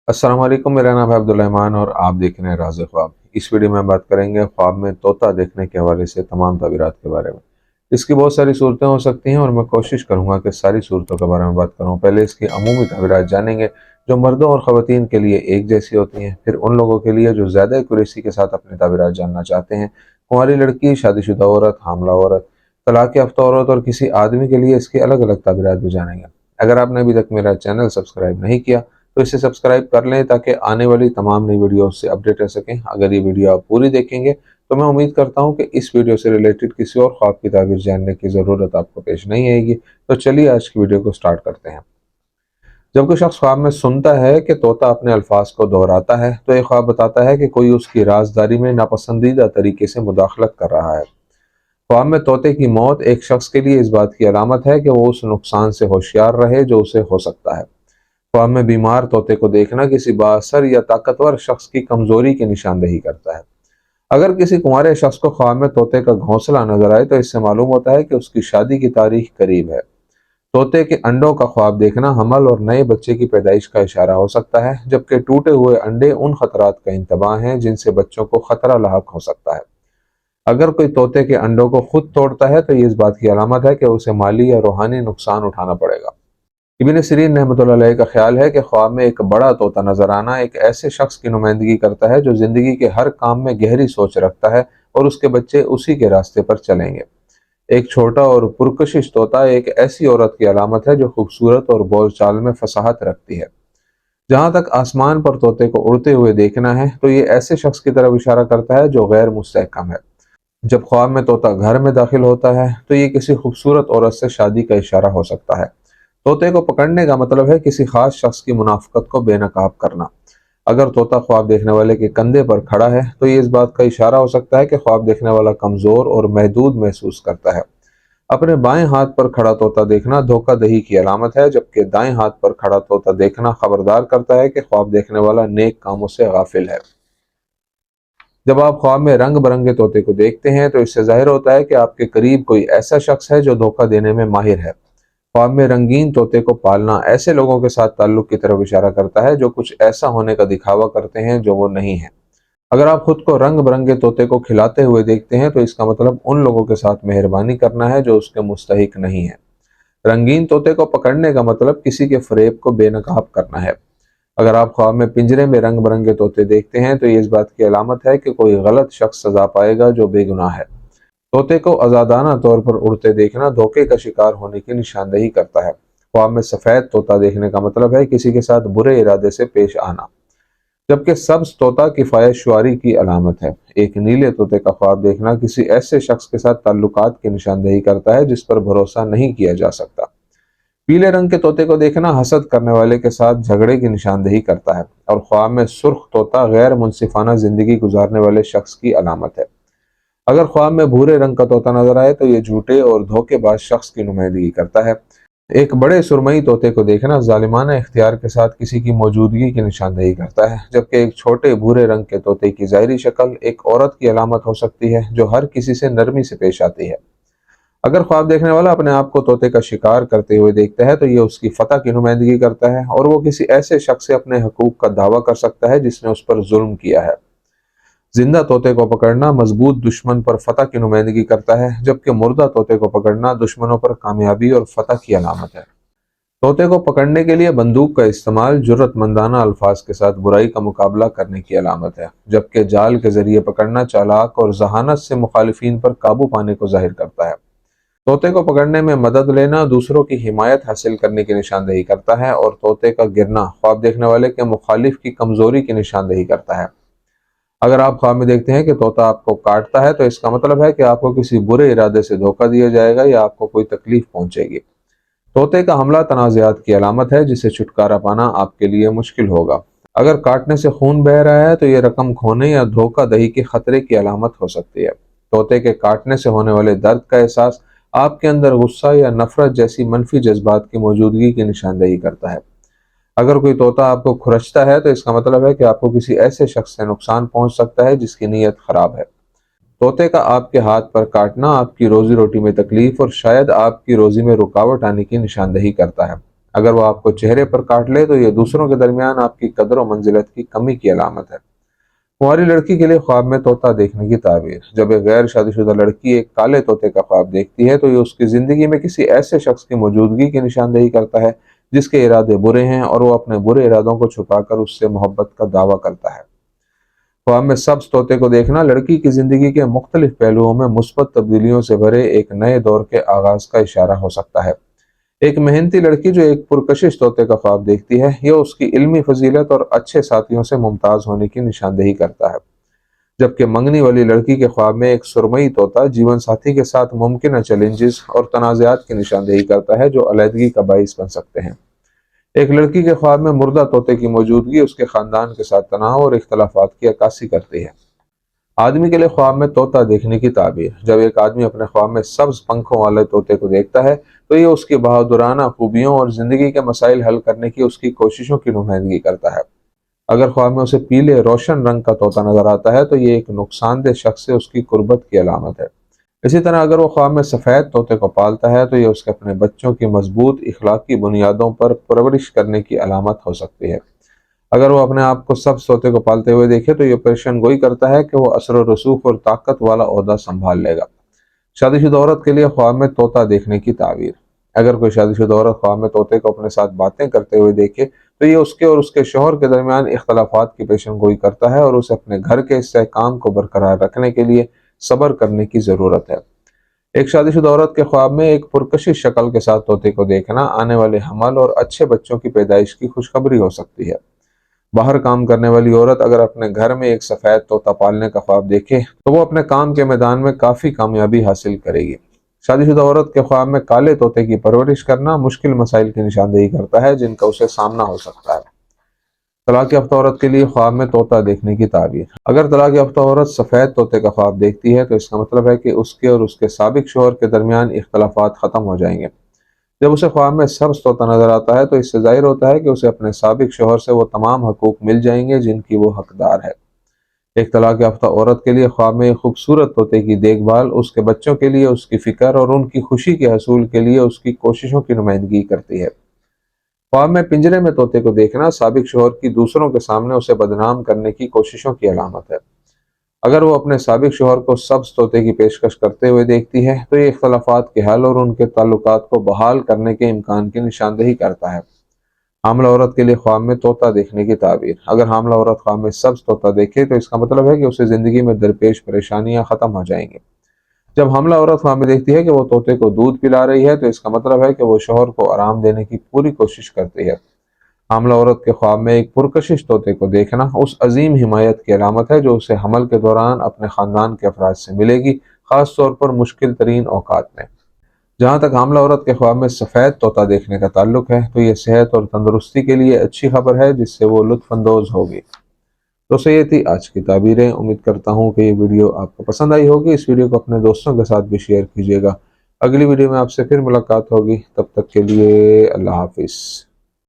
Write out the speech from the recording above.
अस्सलाम वालेकुम। मेरा नाम है अब्दुल रहमान और आप देख रहे हैं राज़ ख्वाब। इस वीडियो में बात करेंगे ख्वाब में तोता देखने के हवाले से तमाम ताबीरात के बारे में। इसकी बहुत सारी सूरतें हो सकती हैं और मैं कोशिश करूंगा कि सारी सूरतों के बारे में बात करूं। पहले इसकी अमूमी ताबीरात जानेंगे जो मर्दों और ख़वातीन के लिए एक जैसी होती हैं। फिर उन लोगों के लिए जो ज़्यादा एक्यूरेसी के साथ अपनी ताबीरात जानना चाहते हैं, कुंवारी लड़की, शादीशुदा औरत, हामला औरत, तलाक याफ्ता औरत और किसी आदमी के लिए इसकी अलग अलग ताबीरात भी जानेंगे। अगर आपने अभी तक मेरा चैनल सब्सक्राइब नहीं किया तो इसे सब्सक्राइब कर लें ताकि आने वाली तमाम नई वीडियो से अपडेट रह सकें। अगर ये वीडियो आप पूरी देखेंगे तो मैं उम्मीद करता हूं कि इस वीडियो से रिलेटेड किसी और ख्वाब की ताबीर जानने की ज़रूरत आपको पेश नहीं आएगी। तो चलिए आज की वीडियो को स्टार्ट करते हैं। जब कोई शख्स ख्वाब में सुनता है कि तोता अपने अल्फाज को दोहराता है तो ये ख्वाब बताता है कि कोई उसकी राजदारी में नापसंदीदा तरीके से मुदाखलत कर रहा है। ख्वाब में तोते की मौत एक शख्स के लिए इस बात की अलामत है कि वो उस नुकसान से होशियार रहे जो उसे हो सकता है। ख्वाब में बीमार तोते को देखना किसी बाअसर या ताकतवर शख्स की कमजोरी की निशानदेही करता है। अगर किसी कुंवारे शख्स को ख्वाब में तोते का घोंसला नजर आए तो इससे मालूम होता है कि उसकी शादी की तारीख करीब है। तोते के अंडों का ख्वाब देखना हमल और नए बच्चे की पैदाइश का इशारा हो सकता है, जबकि टूटे हुए अंडे उन खतरात का इंतबाह हैं जिनसे बच्चों को खतरा लाहक हो सकता है। अगर कोई तोते के अंडों को खुद तोड़ता है तो ये इस बात की अलामत है कि उसे माली या रूहानी नुकसान उठाना पड़ेगा। इब्न सीरीन रहमतुल्लाह अलैह का ख्याल है कि ख्वाब में एक बड़ा तोता नजर आना एक ऐसे शख्स की नुमाइंदगी करता है जो जिंदगी के हर काम में गहरी सोच रखता है और उसके बच्चे उसी के रास्ते पर चलेंगे। एक छोटा और पुरकशिश तोता एक ऐसी औरत की अलामत है जो खूबसूरत और बोलचाल में फसाहत रखती है। जहां तक आसमान पर तोते को उड़ते हुए देखना है तो ये ऐसे शख्स की तरफ इशारा करता है जो गैर मुस्तहकम है। जब ख्वाब में तोता घर में दाखिल होता है तो ये किसी खूबसूरत औरत से शादी का इशारा हो सकता है। तोते को पकड़ने का मतलब है किसी खास शख्स की मुनाफकत को बेनकाब करना। अगर तोता ख्वाब देखने वाले के कंधे पर खड़ा है तो ये इस बात का इशारा हो सकता है कि ख्वाब देखने वाला कमजोर और महदूद महसूस करता है। अपने बाएं हाथ पर खड़ा तोता देखना धोखाधही की अलामत है, जबकि दाएं हाथ पर खड़ा तोता देखना खबरदार करता है कि ख्वाब देखने वाला नेक कामों से गाफिल है। जब आप ख्वाब में रंग बिरंगे तोते को देखते हैं तो इससे जाहिर होता है कि आपके करीब कोई ऐसा शख्स है जो धोखा देने में माहिर है। ख्वाब में रंगीन तोते को पालना ऐसे लोगों के साथ ताल्लुक की तरफ इशारा करता है जो कुछ ऐसा होने का दिखावा करते हैं जो वो नहीं है। अगर आप खुद को रंग बिरंगे तोते को खिलाते हुए देखते हैं तो इसका मतलब उन लोगों के साथ मेहरबानी करना है जो उसके मुस्तहिक नहीं है। रंगीन तोते को पकड़ने का मतलब किसी के फरेब को बेनकाब करना है। अगर आप ख्वाब में पिंजरे में रंग बिरंगे तोते देखते हैं तो ये इस बात की अलामत है कि कोई गलत शख्स सजा पाएगा जो बेगुनाह है। तोते को आजादाना तौर पर उड़ते देखना धोखे का शिकार होने की निशानदेही करता है। ख्वाब में सफेद तोता देखने का मतलब है किसी के साथ बुरे इरादे से पेश आना, जबकि सब्ज तोता किफायत शुआरी की अलामत है। एक नीले तोते का ख्वाब देखना किसी ऐसे शख्स के साथ ताल्लुकात की निशानदेही करता है जिस पर भरोसा नहीं किया जा सकता। पीले रंग के तोते को देखना हसद करने वाले के साथ झगड़े की निशानदेही करता है और ख्वाब में सुर्ख तोता गैर मुनसिफाना जिंदगी गुजारने वाले शख्स की अलामत है। अगर ख्वाब में भूरे रंग का तोता नजर आए तो ये झूठे और धोखेबाज शख्स की नुमाइंदगी करता है। एक बड़े सुरमई तोते को देखना जालिमाना इख्तियार के साथ किसी की मौजूदगी की निशानदेही करता है, जबकि एक छोटे भूरे रंग के तोते की ज़ाहिरी शक्ल एक औरत की अलामत हो सकती है जो हर किसी से नरमी से पेश आती है। अगर ख्वाब देखने वाला अपने आप को तोते का शिकार करते हुए देखता है तो ये उसकी फतह की नुमाइंदगी करता है और वो किसी ऐसे शख्स से अपने हकूक का दावा कर सकता है जिसने उस पर जुल्म किया है। जिंदा तोते को पकड़ना मजबूत दुश्मन पर फतह की नुमाइंदगी करता है, जबकि मुर्दा तोते को पकड़ना दुश्मनों पर कामयाबी और फतह की अलामत है। तोते को पकड़ने के लिए बंदूक का इस्तेमाल जुर्रतमंदाना अल्फाज के साथ बुराई का मुकाबला करने की अलामत है, जबकि जाल के जरिए पकड़ना चालाक और जहानत से मुखालिफिन पर काबू पाने को जाहिर करता है। तोते को पकड़ने में मदद लेना दूसरों की हिमायत हासिल करने की निशानदेही करता है और तोते का गिरना ख्वाब देखने वाले के मुखालिफ की कमजोरी की निशानदेही करता है। अगर आप ख्वाब में देखते हैं कि तोता आपको काटता है तो इसका मतलब है कि आपको किसी बुरे इरादे से धोखा दिया जाएगा या आपको कोई तकलीफ पहुंचेगी। तोते का हमला तनाज़ात की अलामत है जिससे छुटकारा पाना आपके लिए मुश्किल होगा। अगर काटने से खून बह रहा है तो यह रकम खोने या धोखाधड़ी के खतरे की अलामत हो सकती है। तोते के काटने से होने वाले दर्द का एहसास आपके अंदर गुस्सा या नफरत जैसी मनफी जज्बात की मौजूदगी की निशानदेही करता है। अगर कोई तोता आपको खुरचता है तो इसका मतलब है कि आपको किसी ऐसे शख्स से नुकसान पहुंच सकता है जिसकी नीयत खराब है। तोते का आपके हाथ पर काटना आपकी रोजी रोटी में तकलीफ और शायद आपकी रोजी में रुकावट आने की निशानदेही करता है। اگر وہ آپ کو چہرے پر کاٹ لے تو یہ دوسروں کے درمیان آپ کی قدر و منزلت کی کمی کی علامت ہے۔ کنواری لڑکی کے لیے خواب میں طوطا دیکھنے کی تعبیر۔ جب ایک غیر شادی شدہ لڑکی ایک کالے طوطے کا خواب دیکھتی ہے تو یہ اس کی زندگی میں کسی ایسے شخص کی موجودگی کی نشاندہی کرتا ہے جس کے ارادے برے ہیں اور وہ اپنے برے ارادوں کو چھپا کر اس سے محبت کا دعویٰ کرتا ہے۔ خواب میں سبز طوطے کو دیکھنا لڑکی کی زندگی کے مختلف پہلوؤں میں مثبت تبدیلیوں سے بھرے ایک نئے دور کے آغاز کا اشارہ ہو سکتا ہے۔ ایک محنتی لڑکی جو ایک پرکشش طوطے کا خواب دیکھتی ہے، یہ اس کی علمی فضیلت اور اچھے ساتھیوں سے ممتاز ہونے کی نشاندہی کرتا ہے، جبکہ منگنی والی لڑکی کے خواب میں ایک سرمئی طوطا جیون ساتھی کے ساتھ ممکنہ چیلنجز اور تنازعات کی نشاندہی کرتا ہے جو علیحدگی کا باعث بن سکتے ہیں۔ ایک لڑکی کے خواب میں مردہ طوطے کی موجودگی اس کے خاندان کے ساتھ تناؤ اور اختلافات کی عکاسی کرتی ہے۔ آدمی کے لیے خواب میں طوطا دیکھنے کی تعبیر۔ جب ایک آدمی اپنے خواب میں سبز پنکھوں والے طوطے کو دیکھتا ہے تو یہ اس کی بہادرانہ خوبیوں اور زندگی کے مسائل حل کرنے کی اس کی کوششوں کی نمائندگی کرتا ہے۔ اگر خواب میں اسے پیلے روشن رنگ کا طوطا نظر آتا ہے تو یہ ایک نقصان دہ شخص سے اس کی قربت کی علامت ہے۔ اسی طرح اگر وہ خواب میں سفید طوطے کو پالتا ہے تو یہ اس کے اپنے بچوں کی مضبوط اخلاقی بنیادوں پر پرورش کرنے کی علامت ہو سکتی ہے۔ اگر وہ اپنے آپ کو سبز طوطے کو پالتے ہوئے دیکھے تو یہ پیشن گوئی کرتا ہے کہ وہ اثر و رسوخ اور طاقت والا عہدہ سنبھال لے گا۔ شادی شدہ عورت کے لیے خواب میں طوطا دیکھنے کی تعبیر۔ اگر کوئی شادی شدہ عورت خواب میں طوطے کو اپنے ساتھ باتیں کرتے ہوئے دیکھے تو یہ اس کے اور اس کے شوہر کے درمیان اختلافات کی پیشن گوئی کرتا ہے اور اسے اپنے گھر کے استحکام کو برقرار رکھنے کے لیے صبر کرنے کی ضرورت ہے۔ ایک شادی شدہ عورت کے خواب میں ایک پرکشش شکل کے ساتھ طوطے کو دیکھنا آنے والے حمل اور اچھے بچوں کی پیدائش کی خوشخبری ہو سکتی ہے۔ باہر کام کرنے والی عورت اگر اپنے گھر میں ایک سفید طوطا پالنے کا خواب دیکھے تو وہ اپنے کام کے میدان میں کافی کامیابی حاصل کرے گی۔ شادی شدہ عورت کے خواب میں کالے طوطے کی پرورش کرنا مشکل مسائل کی نشاندہی کرتا ہے جن کا اسے سامنا ہو سکتا ہے۔ طلاق یافتہ عورت کے لیے خواب میں طوطا دیکھنے کی تعبیر۔ اگر طلاق یافتہ عورت سفید طوطے کا خواب دیکھتی ہے تو اس کا مطلب ہے کہ اس کے اور اس کے سابق شوہر کے درمیان اختلافات ختم ہو جائیں گے۔ جب اسے خواب میں سبز طوطا نظر آتا ہے تو اس سے ظاہر ہوتا ہے کہ اسے اپنے سابق شوہر سے وہ تمام حقوق مل جائیں گے جن کی وہ حقدار ہے۔ ایک طلاق یافتہ عورت کے لیے خواب میں ایک خوبصورت طوطے کی دیکھ بھال اس کے بچوں کے لیے اس کی فکر اور ان کی خوشی کے حصول کے لیے اس کی کوششوں کی نمائندگی کرتی ہے۔ خواب میں پنجرے میں طوطے کو دیکھنا سابق شوہر کی دوسروں کے سامنے اسے بدنام کرنے کی کوششوں کی علامت ہے۔ اگر وہ اپنے سابق شوہر کو سبز طوطے کی پیشکش کرتے ہوئے دیکھتی ہے تو یہ اختلافات کے حل اور ان کے تعلقات کو بحال کرنے کے امکان کی نشاندہی کرتا ہے۔ حاملہ عورت کے لیے خواب میں طوطا دیکھنے کی تعبیر۔ اگر حاملہ عورت خواب میں سبز طوطا دیکھے تو اس کا مطلب ہے کہ اسے زندگی میں درپیش پریشانیاں ختم ہو جائیں گی۔ جب حاملہ عورت خواب میں دیکھتی ہے کہ وہ طوطے کو دودھ پلا رہی ہے تو اس کا مطلب ہے کہ وہ شوہر کو آرام دینے کی پوری کوشش کرتی ہے۔ حاملہ عورت کے خواب میں ایک پرکشش طوطے کو دیکھنا اس عظیم حمایت کی علامت ہے جو اسے حمل کے دوران اپنے خاندان کے افراد سے ملے گی، خاص طور پر مشکل ترین اوقات میں۔ جہاں تک حاملہ عورت کے خواب میں سفید طوطا دیکھنے کا تعلق ہے تو یہ صحت اور تندرستی کے لیے اچھی خبر ہے جس سے وہ لطف اندوز ہوگی۔ تو یہ تھی آج کی تعبیریں۔ امید کرتا ہوں کہ یہ ویڈیو آپ کو پسند آئی ہوگی۔ اس ویڈیو کو اپنے دوستوں کے ساتھ بھی شیئر کیجیے گا۔ اگلی ویڈیو میں آپ سے پھر ملاقات ہوگی، تب تک کے لیے اللہ حافظ۔